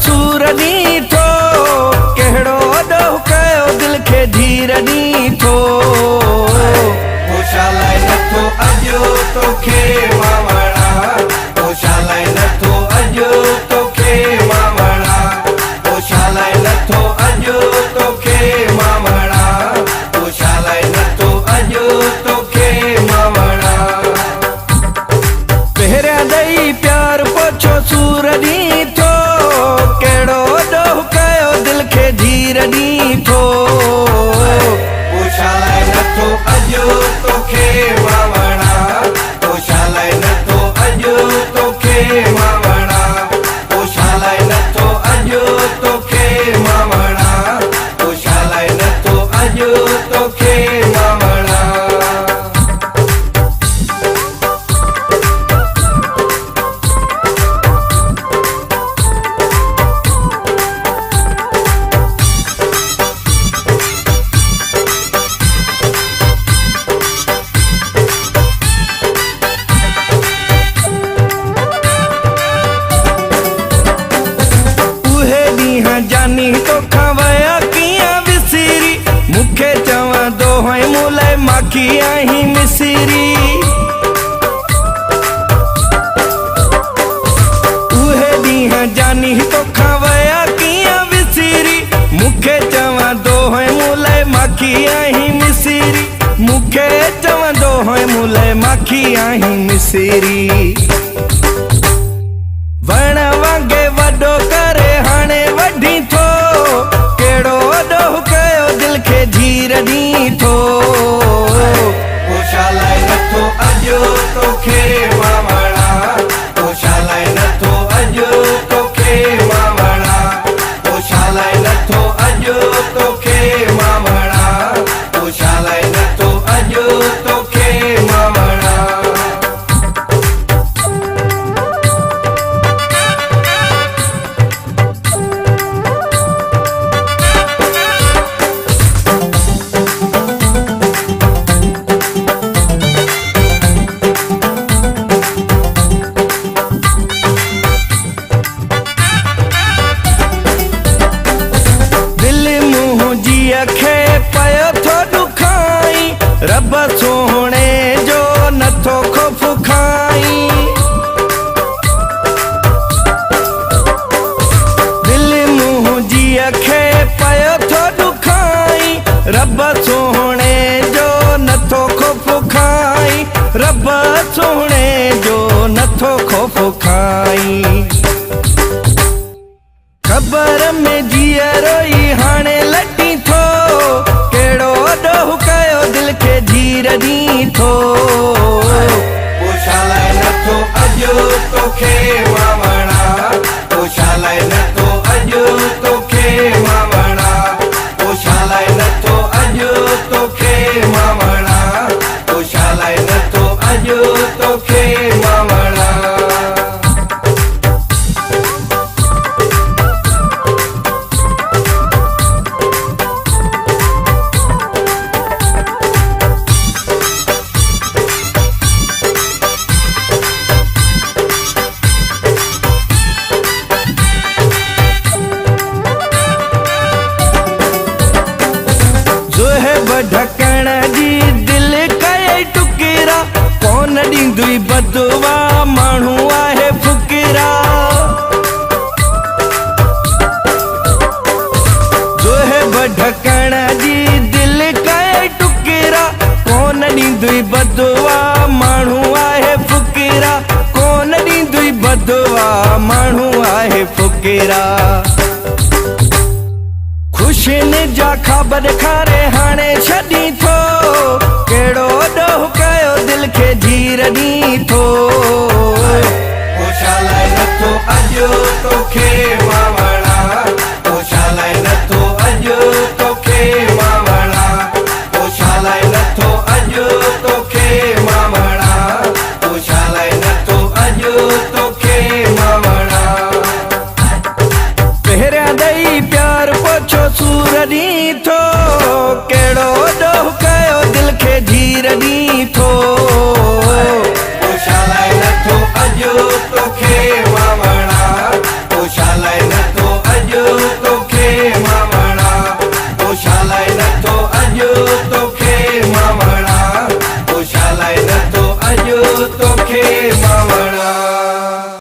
सूर ॾीठो कहिड़ो ॾोह कयो दिल खे धीर ॾीठो पोशालाए नथो अॼु तोखे मां वणा पोशालाए नथो अॼु तोखे मां वणा पोशालाए नथो अॼु तोखे मां वणा पोशालाए नथो अॼु तोखे मां वणा पहिरियां ॾेई प्यार पोछो सूर ॾीठो कहिड़ो ॾोह कयो दिल खे धीर ॾीठो पोशालाए नथो अॼु तोखे मां वणा पोशालाए नथो अॼु तोखे मां वणा पोशालाए नथो अॼु तोखे मां वणा पोशालाए नथो अॼु तोखे मां वणा जानी तोखां वया कीअं विसिरी मूंखे चवंदो हुई मूं लाइ माखी आहीं मिसिरी उहे ॾींहं जानी तोखां वया कीअं विसिरी मूंखे चवंदो हुई मूं लाइ माखी आहीं मिसिरी मूंखे चवंदो हुई मूं लाइ माखी आहीं मिसिरी वण वांगे वॾो करे हाणे वढी थो कहिड़ो ॾोह कयो दिल खे धीर ॾीठो पोशालाए नथो अॼु तोखे मां वणा पोशालाए नथो अॼु तोखे मां वणा पोशालाए नथो अॼु तोखे मां वणा पोशालाए नथो अॼु तोखे मां वणा खे पयो थो ॾुखाई रब सोहणे जो नथो ख़ौफ़ खाई दिल मुंहिंजी खे पयो थो ॾुखाई रब सोहणे जो नथो ख़ौफ़ खाई रब सोहणे जो नथो ख़ौफ़ खाई ख़बर में जीअरो ई हाणे लटी थो कहिड़ो ॾोह कयो दिल खे धीर ॾीठो पोशालाए नथो अॼु तोखे मां वणा पोशालाए नथो अॼु तोखे मां वणा पोशालाए नथो अॼु तोखे मां वणा पोशालाए नथो अॼु तोखे मां वणा ढकण जी दिल कई टुकरा कोन ॾींदुई बदवा माण्हू आहे फ़ुकरा ढकण जी दिल कई टुकरा कोन ॾींदुई बदवा माण्हू आहे फ़ुकरा कोन ॾींदुई बदवा माण्हू आहे फ़ुकरा ख़ुशियुनि जा ख़्वाब ॾेखारे हाणे छॾी थो कहिड़ो ॾोह कयो दिल खे धीर ॾीठो पोशालाए नथो अॼु तोखे मां वणा पोशालाए नथो अॼु तोखे मां वणा पोशालाए नथो अॼु तोखे मां वणा पोशालाए नथो अॼु तोखे मां वणा पहिरियां ॾेई प्यार पोछो सूर ॾीठो कहिड़ो ॾोह कयो दिल खे धीर ॾीठो पोशालाए नथो अॼु तोखे मां वणा पोशालाए नथो अॼु